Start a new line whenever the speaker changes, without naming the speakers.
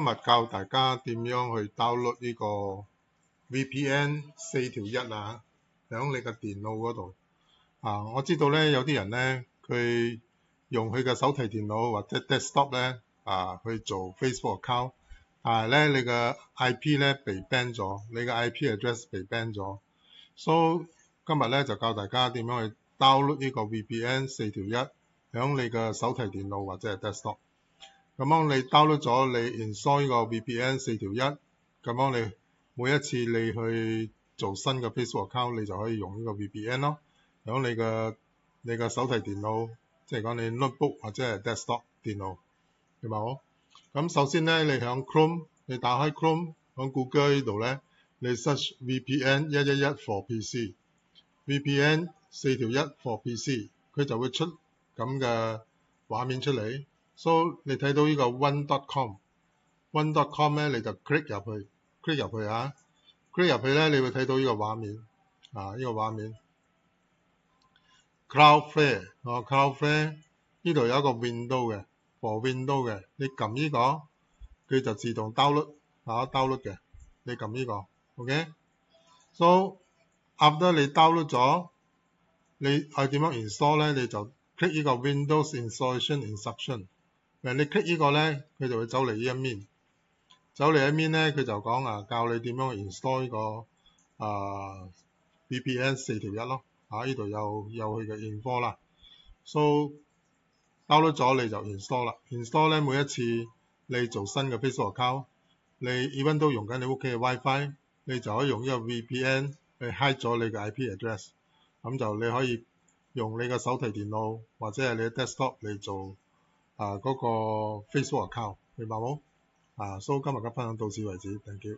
日教大家點樣去 download 呢個 VPN 4條1啊，喺你嘅電腦嗰度啊。我知道咧有啲人咧佢用佢嘅手提電腦或者 desktop 咧去做 Facebook account， 但係咧你嘅 IP 咧被 ban 咗，你嘅 IP address 被 ban 咗，所以今日咧就教大家點樣去 download 呢個 VPN 4條1喺你嘅手提電腦或者係 desktop。咁樣你 download 咗，你 install 呢個 VPN 4條1，咁樣你每一次你去做新嘅 Facebook account， 你就可以用呢個 VPN 咯。喺你嘅手提電腦，即係講你 notebook 或者係 desktop 電腦，明白冇？咁首先咧，你喺 Chrome， 你打開 Chrome， 喺 Google 呢度咧，你 search VPN 111 for PC，VPN 4條1 for PC， 佢就會出咁嘅畫面出嚟。So 你睇到呢個 one.com 咧，你就 click 入去click 入去咧，你會睇到呢個畫面呢個畫面 Cloudflare Cloudflare 呢度有一個 window 嘅 for window 嘅，你撳呢個佢就自動 download 嘅，你撳呢個 OK。 So after 你 download 咗，你係點樣 install 咧？你就 click 呢個 Windows Installation Instruction。你 click 呢個咧，佢就會走嚟呢一面，咧，佢就講教你點樣去 install 呢個VPN 4條1咯。呢度有佢嘅 info 啦。So download 咗你就 install 啦。install 咧，每一次你做新嘅 Facebook account， 你 even 都用緊你屋企嘅 WiFi， 你就可以用呢個 VPN 去 hide 咗你嘅 IP address。咁就你可以用你嘅手提電腦或者係你嘅 desktop 嚟做嗰個 Facebook account， 明白冇？So 今日嘅分享到此為止， Thank you。